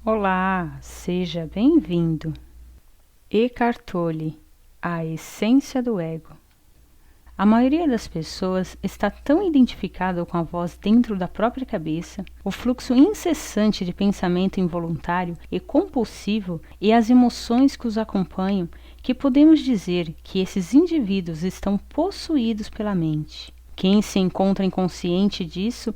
Olá, seja bem-vindo. Eckhart Tolle, a essência do ego. A maioria das pessoas está tão identificada com a voz dentro da própria cabeça, o fluxo incessante de pensamento involuntário e compulsivo e as emoções que os acompanham, que podemos dizer que esses indivíduos estão possuídos pela mente. Quem se encontra inconsciente disso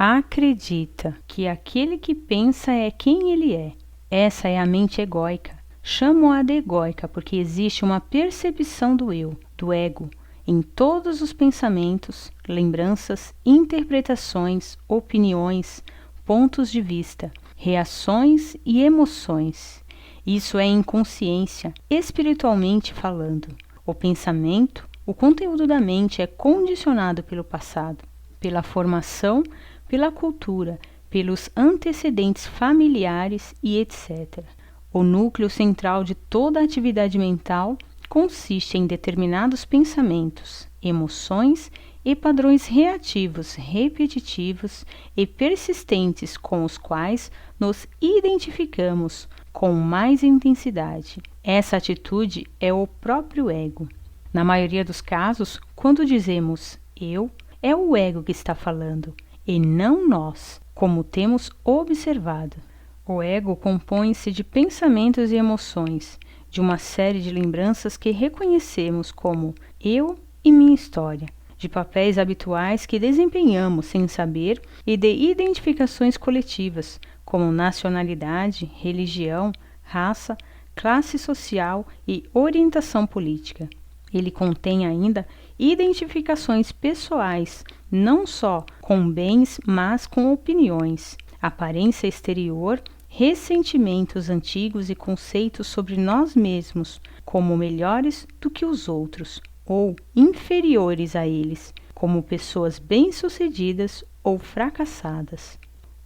acredita que aquele que pensa é quem ele é. Essa é a mente egóica. Chamo-a de egóica porque existe uma percepção do eu, do ego, em todos os pensamentos, lembranças, interpretações, opiniões, pontos de vista, reações e emoções. Isso é inconsciência, espiritualmente falando. O pensamento, o conteúdo da mente é condicionado pelo passado, pela formação, pela cultura, pelos antecedentes familiares e etc. O núcleo central de toda a atividade mental consiste em determinados pensamentos, emoções e padrões reativos, repetitivos e persistentes com os quais nos identificamos com mais intensidade. Essa atitude é o próprio ego. Na maioria dos casos, quando dizemos eu, é o ego que está falando, e não nós, como temos observado. O ego compõe-se de pensamentos e emoções, de uma série de lembranças que reconhecemos como eu e minha história, de papéis habituais que desempenhamos sem saber e de identificações coletivas, como nacionalidade, religião, raça, classe social e orientação política. Ele contém ainda identificações pessoais, não só com bens, mas com opiniões, aparência exterior, ressentimentos antigos e conceitos sobre nós mesmos como melhores do que os outros, ou inferiores a eles, como pessoas bem-sucedidas ou fracassadas.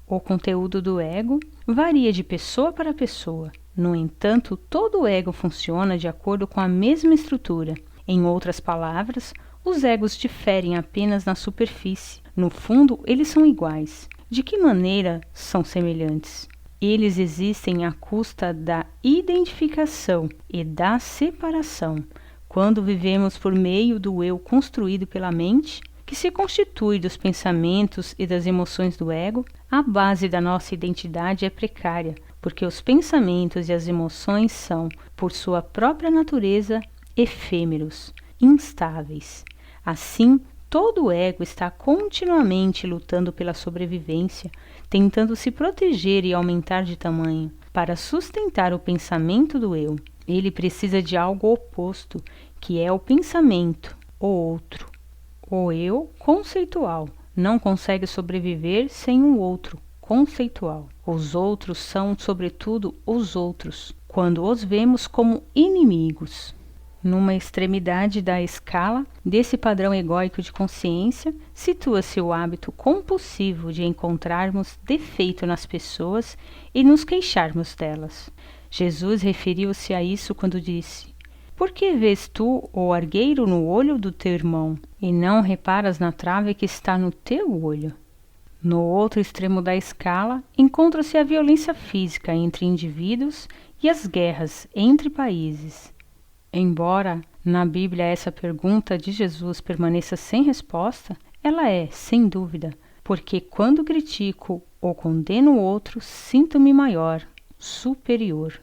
O conteúdo do ego varia de pessoa para pessoa. No entanto, todo o ego funciona de acordo com a mesma estrutura. Em outras palavras, os egos diferem apenas na superfície. No fundo, eles são iguais. De que maneira são semelhantes? Eles existem à custa da identificação e da separação. Quando vivemos por meio do eu construído pela mente, que se constitui dos pensamentos e das emoções do ego, a base da nossa identidade é precária, porque os pensamentos e as emoções são, por sua própria natureza, efêmeros, instáveis. Assim, todo o ego está continuamente lutando pela sobrevivência, tentando se proteger e aumentar de tamanho. Para sustentar o pensamento do eu, ele precisa de algo oposto, que é o pensamento, o outro. O eu conceitual não consegue sobreviver sem o outro conceitual. Os outros são, sobretudo, os outros, quando os vemos como inimigos. Numa extremidade da escala desse padrão egóico de consciência, situa-se o hábito compulsivo de encontrarmos defeito nas pessoas e nos queixarmos delas. Jesus referiu-se a isso quando disse: por que vês tu o argueiro no olho do teu irmão, e não reparas na trave que está no teu olho? No outro extremo da escala, encontra-se a violência física entre indivíduos e as guerras entre países. Embora na Bíblia essa pergunta de Jesus permaneça sem resposta, ela é, sem dúvida, porque quando critico ou condeno o outro, sinto-me maior, superior.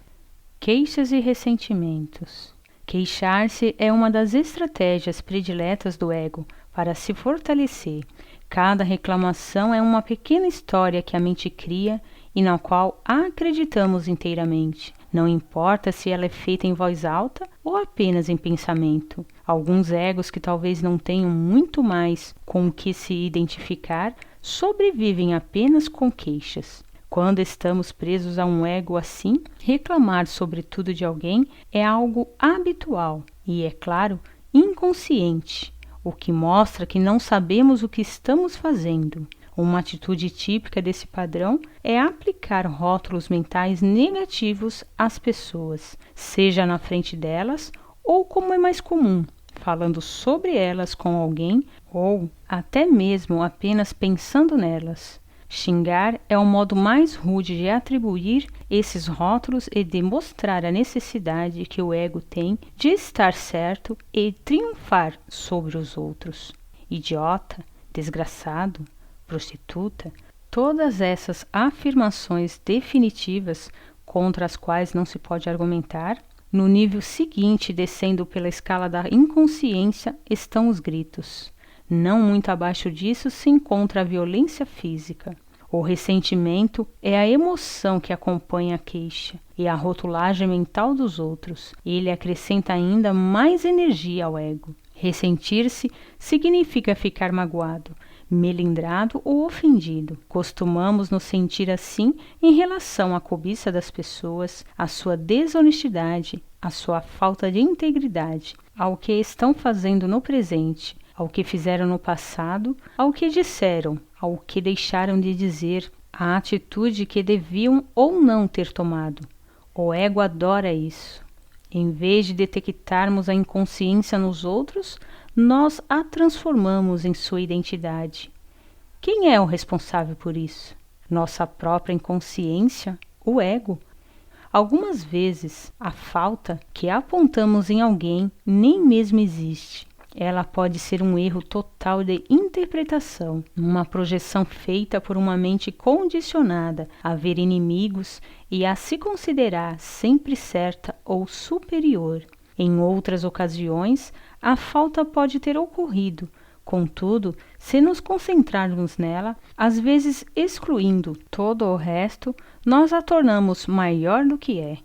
Queixas e ressentimentos. Queixar-se é uma das estratégias prediletas do ego para se fortalecer. Cada reclamação é uma pequena história que a mente cria e na qual acreditamos inteiramente. Não importa se ela é feita em voz alta ou apenas em pensamento. Alguns egos que talvez não tenham muito mais com o que se identificar sobrevivem apenas com queixas. Quando estamos presos a um ego assim, reclamar sobretudo de alguém é algo habitual e, é claro, inconsciente, o que mostra que não sabemos o que estamos fazendo. Uma atitude típica desse padrão é aplicar rótulos mentais negativos às pessoas, seja na frente delas ou, como é mais comum, falando sobre elas com alguém ou até mesmo apenas pensando nelas. Xingar é o modo mais rude de atribuir esses rótulos e demonstrar a necessidade que o ego tem de estar certo e triunfar sobre os outros. Idiota, desgraçado, prostituta, todas essas afirmações definitivas contra as quais não se pode argumentar. No nível seguinte, descendo pela escala da inconsciência, estão os gritos. Não muito abaixo disso se encontra a violência física. O ressentimento é a emoção que acompanha a queixa e a rotulagem mental dos outros. Ele acrescenta ainda mais energia ao ego. Ressentir-se significa ficar magoado, melindrado ou ofendido. Costumamos nos sentir assim em relação à cobiça das pessoas, à sua desonestidade, à sua falta de integridade, ao que estão fazendo no presente, ao que fizeram no passado, ao que disseram, ao que deixaram de dizer, à atitude que deviam ou não ter tomado. O ego adora isso. Em vez de detectarmos a inconsciência nos outros, nós a transformamos em sua identidade. Quem é o responsável por isso? Nossa própria inconsciência, o ego. Algumas vezes, a falta que apontamos em alguém nem mesmo existe. Ela pode ser um erro total de interpretação, uma projeção feita por uma mente condicionada a ver inimigos e a se considerar sempre certa ou superior. Em outras ocasiões, a falta pode ter ocorrido, contudo, se nos concentrarmos nela, às vezes excluindo todo o resto, nós a tornamos maior do que é.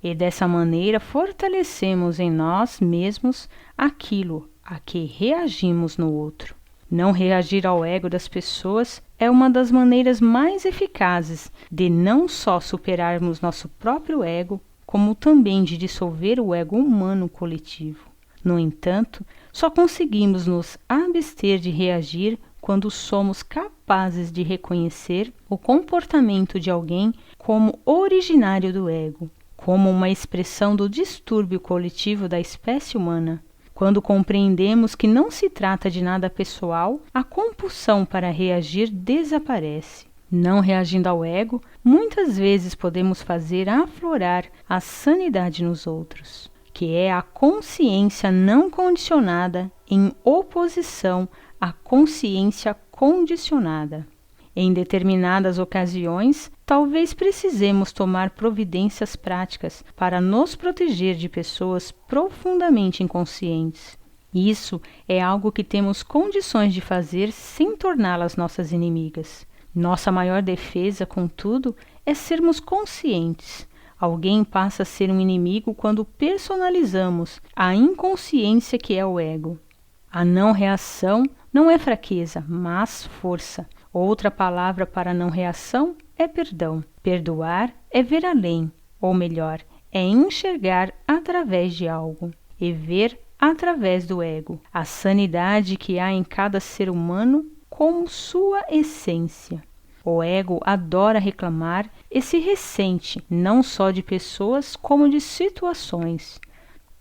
E dessa maneira fortalecemos em nós mesmos aquilo a que reagimos no outro. Não reagir ao ego das pessoas é uma das maneiras mais eficazes de não só superarmos nosso próprio ego, como também de dissolver o ego humano coletivo. No entanto, só conseguimos nos abster de reagir quando somos capazes de reconhecer o comportamento de alguém como originário do ego, como uma expressão do distúrbio coletivo da espécie humana. Quando compreendemos que não se trata de nada pessoal, a compulsão para reagir desaparece. Não reagindo ao ego, muitas vezes podemos fazer aflorar a sanidade nos outros, que é a consciência não condicionada em oposição à consciência condicionada. Em determinadas ocasiões, talvez precisemos tomar providências práticas para nos proteger de pessoas profundamente inconscientes. Isso é algo que temos condições de fazer sem torná-las nossas inimigas. Nossa maior defesa, contudo, é sermos conscientes. Alguém passa a ser um inimigo quando personalizamos a inconsciência que é o ego. A não reação não é fraqueza, mas força. Outra palavra para não reação é perdão. Perdoar é ver além, ou melhor, é enxergar através de algo e ver através do ego, a sanidade que há em cada ser humano como sua essência. O ego adora reclamar e se ressente não só de pessoas como de situações.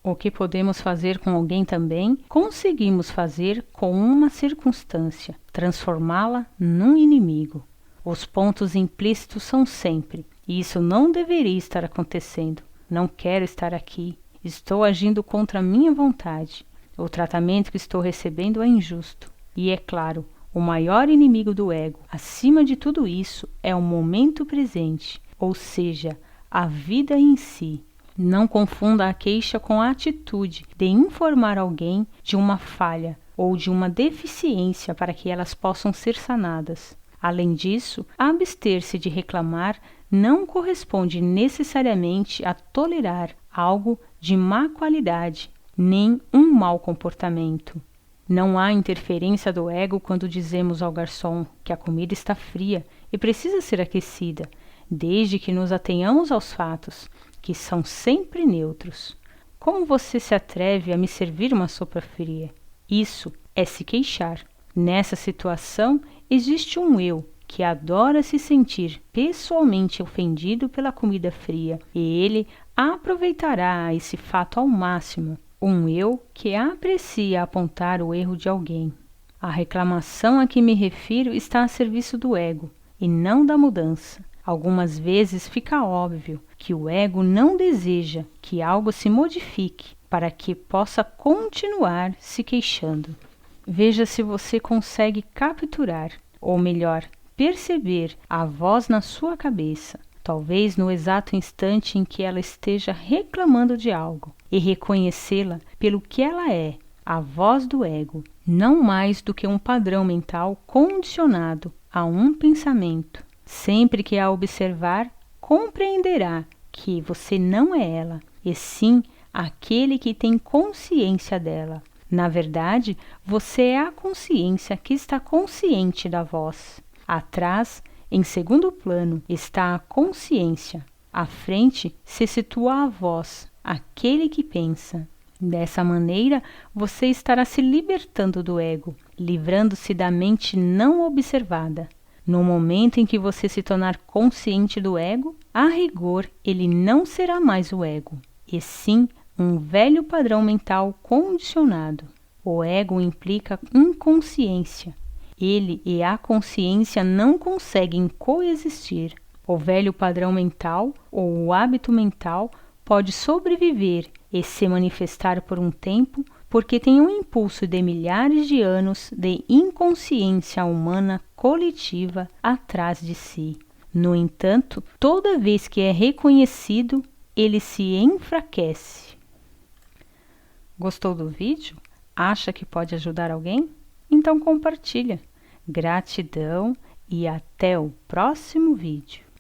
O que podemos fazer com alguém também, conseguimos fazer com uma circunstância, transformá-la num inimigo. Os pontos implícitos são sempre: isso não deveria estar acontecendo, não quero estar aqui, estou agindo contra a minha vontade, o tratamento que estou recebendo é injusto. E é claro, o maior inimigo do ego, acima de tudo isso, é o momento presente, ou seja, a vida em si. Não confunda a queixa com a atitude de informar alguém de uma falha ou de uma deficiência para que elas possam ser sanadas. Além disso, abster-se de reclamar não corresponde necessariamente a tolerar algo de má qualidade, nem um mau comportamento. Não há interferência do ego quando dizemos ao garçom que a comida está fria e precisa ser aquecida, desde que nos atenhamos aos fatos, que são sempre neutros. Como você se atreve a me servir uma sopa fria? Isso é se queixar. Nessa situação, existe um eu que adora se sentir pessoalmente ofendido pela comida fria, e ele aproveitará esse fato ao máximo. Um eu que aprecia apontar o erro de alguém. A reclamação a que me refiro está a serviço do ego, e não da mudança. Algumas vezes fica óbvio que o ego não deseja que algo se modifique para que possa continuar se queixando. Veja se você consegue capturar, ou melhor, perceber a voz na sua cabeça, talvez no exato instante em que ela esteja reclamando de algo, e reconhecê-la pelo que ela é, a voz do ego, não mais do que um padrão mental condicionado a um pensamento. Sempre que a observar, compreenderá que você não é ela, e sim aquele que tem consciência dela. Na verdade, você é a consciência que está consciente da voz. Atrás, em segundo plano, está a consciência. À frente se situa a voz, aquele que pensa. Dessa maneira, você estará se libertando do ego, livrando-se da mente não observada. No momento em que você se tornar consciente do ego, a rigor ele não será mais o ego, e sim um velho padrão mental condicionado. O ego implica inconsciência. Ele e a consciência não conseguem coexistir. O velho padrão mental ou o hábito mental pode sobreviver e se manifestar por um tempo porque tem um impulso de milhares de anos de inconsciência humana coletiva atrás de si. No entanto, toda vez que é reconhecido, ele se enfraquece. Gostou do vídeo? Acha que pode ajudar alguém? Então compartilha. Gratidão e até o próximo vídeo.